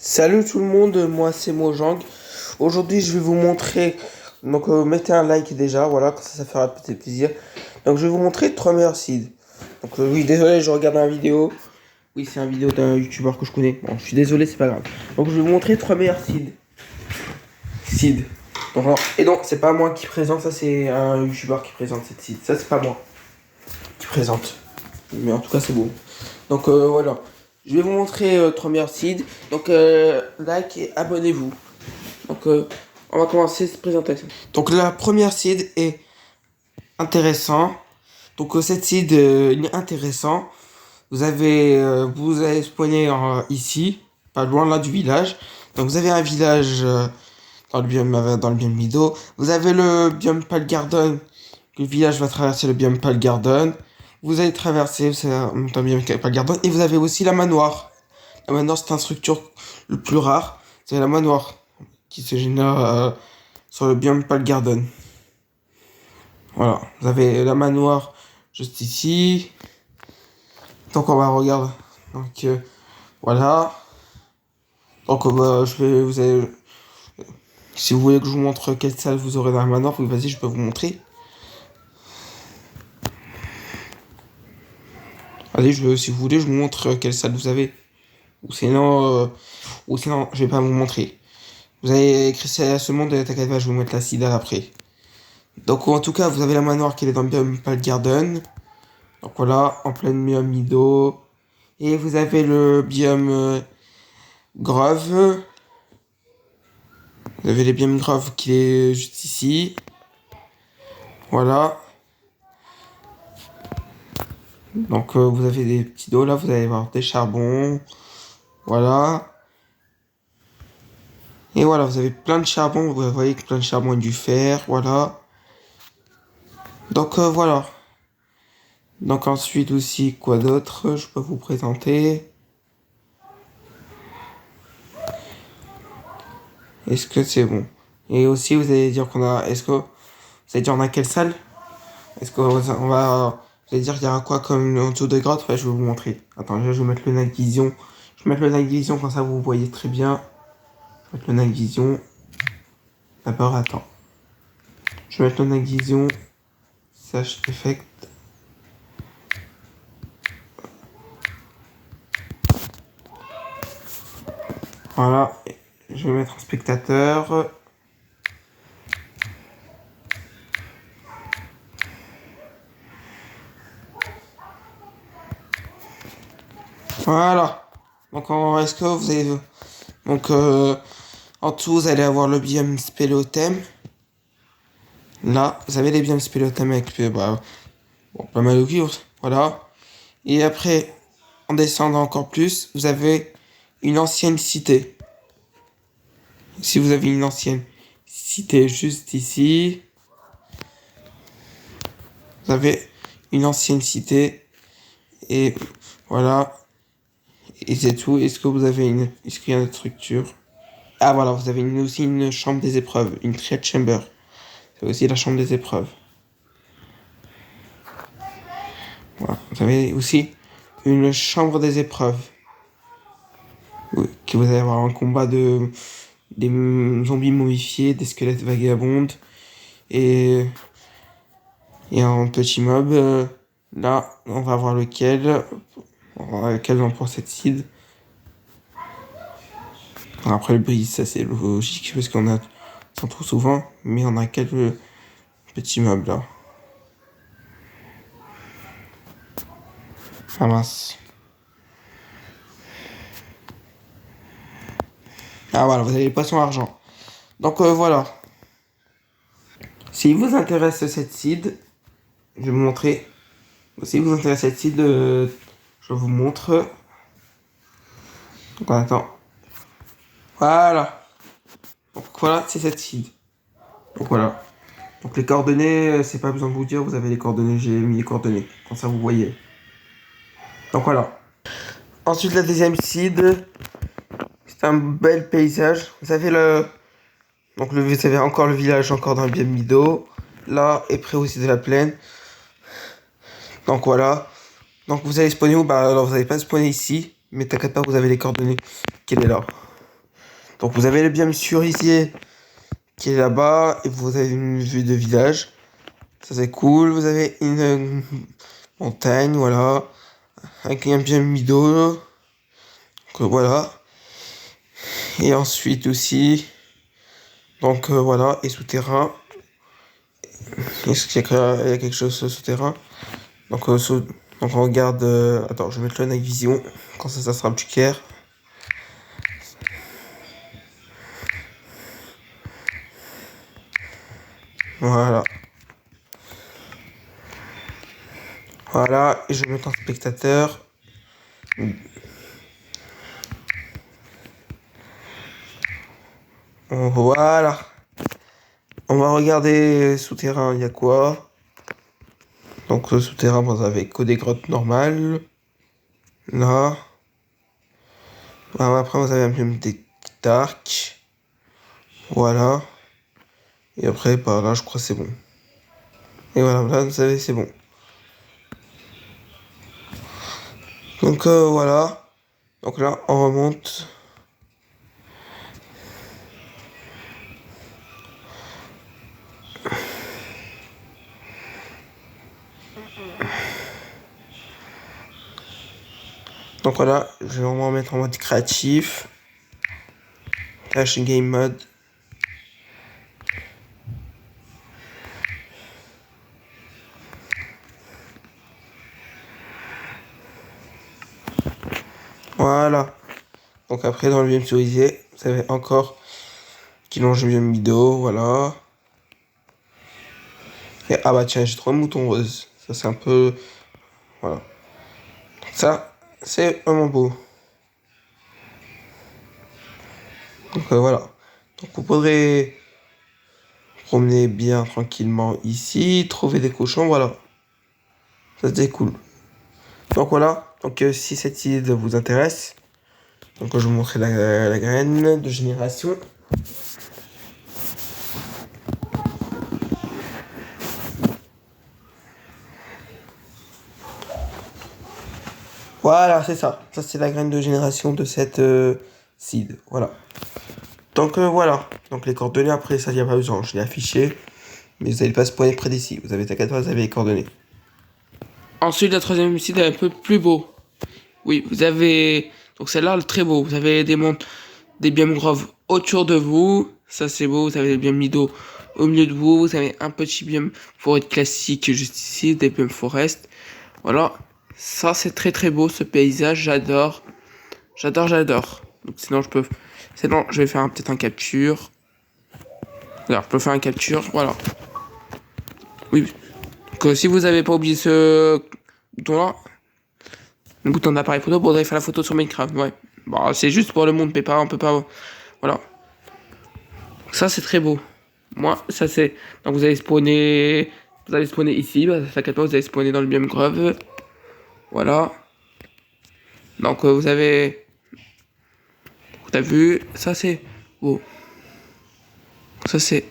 Salut tout le monde, moi c'est Mojang. Aujourd'hui je vais vous montrer, donc mettez un like déjà, voilà, comme ça fera peut-être plaisir. Donc je vais vous montrer 3 meilleurs seeds. Donc oui, désolé, je regarde la vidéo. Oui, c'est un vidéo d'un youtubeur que je connais. Bon, je suis désolé, c'est pas grave. Donc je vais vous montrer 3 meilleurs seeds. Seeds. Donc, et non, c'est pas moi qui présente, ça c'est un youtubeur qui présente cette seed. Ça c'est pas moi qui présente. Mais en tout cas c'est beau. Donc voilà. Je vais vous montrer 3 meilleurs seeds. Donc like et abonnez-vous. Donc on va commencer cette présentation. Donc la première seed est intéressant. Donc cette seed est intéressant. Vous allez spawner ici, pas loin là du village. Donc vous avez un village dans le biome Mido. Vous avez le biome Pal Garden. Le village va traverser le biome Pal Garden. Vous allez traverser un biome Pal Garden. Et vous avez aussi la manoir. La manoir c'est une structure le plus rare. C'est la manoir qui se génère sur le biome Pal Garden. Voilà, vous avez la manoir juste ici. Donc on va regarder. Donc voilà. Donc si vous voulez que je vous montre quelle salle vous aurez dans la manoir, vas-y, je peux vous montrer. Allez, si vous voulez, je vous montre quelle salle vous avez. Ou sinon, je vais pas vous montrer. Vous avez écrit ça seulement de t'inquiète pas, je vais vous mettre la sida après. Donc en tout cas, vous avez la manoir qui est dans le biome Pal Garden. Donc voilà, en plein biome Mido. Et vous avez le biome Grove. Vous avez le biome Grove qui est juste ici. Voilà. Donc vous avez des petits dos là, vous allez voir des charbons. Voilà. Et voilà, vous avez plein de charbon. Vous voyez que plein de charbon et du fer. Voilà. Donc voilà. Donc ensuite aussi, quoi d'autre je peux vous présenter. Est-ce que c'est bon? Et aussi, vous allez dire qu'on a... Vous allez dire on a quelle salle? Est-ce qu'on va... Vous allez dire qu'il y aura quoi comme en dessous de grotte? Ouais, je vais vous montrer. Attends, je vais mettre le night vision. Je vais mettre le night vision, comme ça vous voyez très bien. Je vais mettre le night vision. D'abord, attends. Je vais mettre le night vision. Sache effect. Voilà. Je vais mettre en spectateur. Voilà. Donc est-ce que vous avez... Donc en dessous, vous allez avoir le biome spéléothème. Là, vous avez les biomes spéléothème avec pas mal de cuivre. Voilà. Et après, en descendant encore plus, vous avez une ancienne cité. Si vous avez une ancienne cité juste ici, vous avez une ancienne cité. Et voilà. Et c'est tout. Est-ce qu'il y a une structure? Ah voilà, vous avez aussi une chambre des épreuves, une triad chamber. C'est aussi la chambre des épreuves. Voilà. Vous avez aussi une chambre des épreuves. Oui, que vous allez avoir un combat des zombies momifiés, des squelettes vagabondes et, et un petit mob. Là, on va voir lequel. On va voir lequel on prend cette seed. Après le brise, ça c'est logique parce qu'on a s'en trouve souvent, mais on a quelques petits mobs là. Ah mince. Ah voilà, vous avez les poissons argent. Donc voilà. Si vous intéresse cette seed, je vais vous montrer. Si vous intéresse cette seed, je vous montre. Donc on attend. Voilà. Donc voilà, c'est cette seed. Donc voilà. Donc les coordonnées, c'est pas besoin de vous dire, vous avez les coordonnées, j'ai mis les coordonnées. Comme ça vous voyez. Donc voilà. Ensuite la deuxième seed. C'est un bel paysage. Vous avez vous avez encore le village, encore dans le biome Mido. Là, est près aussi de la plaine. Donc voilà. Donc vous allez spawner où? Bah alors vous n'allez pas spawner ici. Mais t'inquiète pas, vous avez les coordonnées qu'elle est là. Donc vous avez le biome cerisier qui est là-bas et vous avez une vue de village. Ça c'est cool. Vous avez une montagne, voilà, avec un biome mido. Donc voilà. Et ensuite aussi, donc voilà, et souterrain. Est-ce qu'il y a quelque chose souterrain? Donc, donc on regarde. Attends, je vais mettre le night vision. Quand ça sera plus clair. Voilà. Voilà, et je vais mettre en spectateur. Voilà. On va regarder souterrain, il y a quoi? Donc souterrain, vous avez que des grottes normales. Là. Ah, après, vous avez même des dark. Voilà. Et après, par là, je crois que c'est bon. Et voilà, là, vous savez, c'est bon. Donc voilà. Donc là, on remonte. Donc voilà, je vais vraiment mettre en mode créatif. Cache game mode. Voilà. Donc après, dans le biome cerisier, vous avez encore qui longe le biome mido, voilà. Et ah bah tiens, j'ai 3 moutons roses. Ça c'est un peu... Voilà. Ça, c'est vraiment beau. Donc voilà. Donc vous pourrez promener bien tranquillement ici, trouver des cochons, voilà. Ça c'est cool. Donc voilà. Donc si cette idée vous intéresse, donc je vais vous montrer la graine de génération. Voilà, c'est ça. Ça, c'est la graine de génération de cette seed. Voilà. Donc voilà. Donc les coordonnées, après, ça, il n'y a pas besoin. Je l'ai affiché. Mais vous n'allez pas spawner près d'ici. Vous avez ta 14, vous avez les coordonnées. Ensuite, la troisième seed est un peu plus beau. Oui, vous avez... Donc celle-là, très beau. Vous avez des biomes groves autour de vous. Ça, c'est beau. Vous avez des biomes mido au milieu de vous. Vous avez un petit biome forêt classique juste ici. Des biomes forest. Voilà. Ça, c'est très très beau ce paysage. J'adore. J'adore. Donc, sinon, je vais faire peut-être un capture. Alors, je peux faire un capture. Voilà. Oui. Donc, si vous avez pas oublié ce bouton-là, le bouton d'appareil photo pour faire la photo sur Minecraft. Ouais. Bon, c'est juste pour le monde, mais pas, on peut pas. Voilà. Ça, c'est très beau. Moi, ça, c'est. Donc, vous allez spawner. Vous allez spawner ici. Bah, ça capte pas, vous allez spawner dans le biome grove. Voilà. Donc, vous avez. T'as vu, ça c'est beau. Ça c'est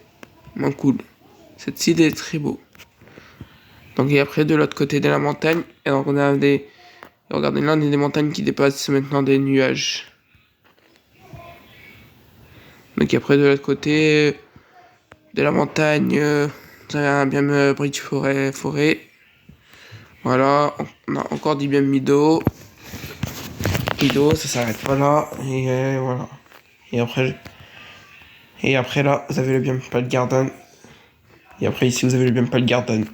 moins cool. Cette idée est très beau. Donc et après de l'autre côté de la montagne, et donc on a des... Regardez là, on a des montagnes qui dépassent maintenant des nuages. Donc après de l'autre côté de la montagne, vous avez un biome bridge forêt. Voilà, on a encore du biome mido. Mido, ça s'arrête pas là. Et voilà. Et après là, vous avez le biome Pal Garden. Et après ici, vous avez le biome Pal Garden.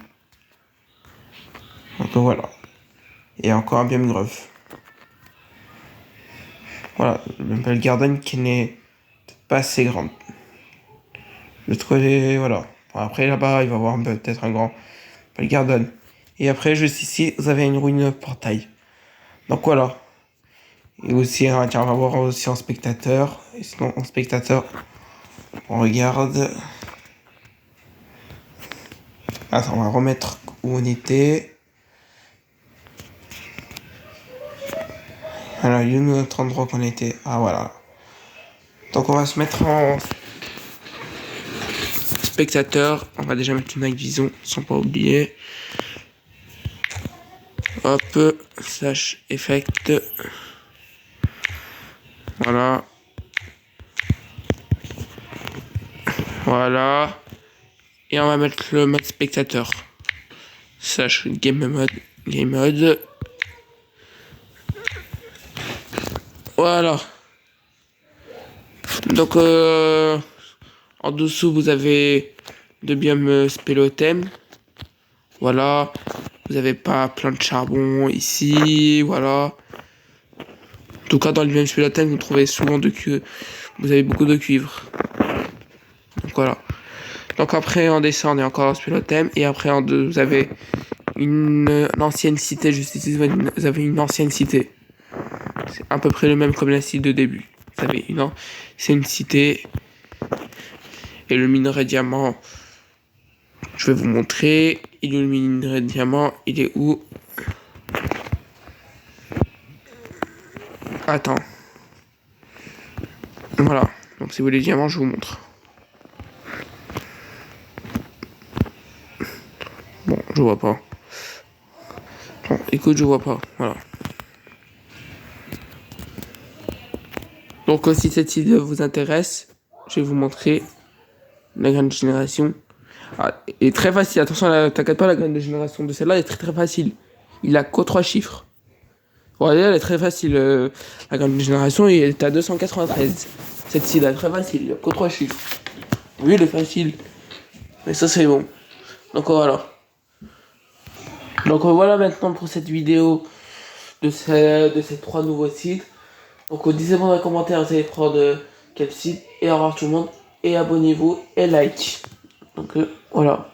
Donc voilà. Et encore un biome grove. Voilà, le biome Pal Garden qui n'est pas assez grand. Le truc est... Voilà. Bon, après là-bas, il va y avoir peut-être un grand Pal Garden. Et après, juste ici, vous avez une ruine portail. Donc voilà. Et aussi, hein, tiens, on va voir aussi en spectateur. Et sinon, en spectateur, on regarde. Attends, on va remettre où on était. Alors, il y a notre endroit qu'on était. Ah, voilà. Donc, on va se mettre en spectateur. On va déjà mettre une night vision, sans pas oublier. Hop, slash effect. Voilà. Voilà. Et on va mettre le mode spectateur. Slash game mode. Game mode. Voilà. Donc en dessous vous avez de biomes spélothème. Voilà. Vous avez pas plein de charbon ici. Voilà. En tout cas dans le biome spélothème vous trouvez souvent de cuivre. Vous avez beaucoup de cuivre. Donc voilà. Donc après on descend, on est encore en spélothème. Et après en deux vous avez une ancienne cité. Juste ici vous avez une ancienne cité. C'est à peu près le même comme la cité de début. Vous savez, c'est une cité. Et le minerai diamant, je vais vous montrer. Il est où le minerai diamant? Il est où? Attends. Voilà. Donc si vous voulez les diamants, je vous montre. Bon, je vois pas. Bon, écoute, je vois pas. Voilà. Donc si cette idée vous intéresse, je vais vous montrer la graine de génération. Ah, elle est très facile. Attention, t'inquiète pas, la graine de génération de celle-là est très très facile. Il a que 3 chiffres. Regardez, elle est très facile. La graine de génération, il est à 293. Cette cible est très facile. Il a que 3 chiffres. Oui, elle est facile. Mais ça, c'est bon. Donc voilà. Donc voilà maintenant pour cette vidéo de ces 3 nouveaux sites. Donc dites-moi dans les commentaires, vous allez prendre quel site. Et au revoir tout le monde. Et abonnez-vous et like. Donc voilà.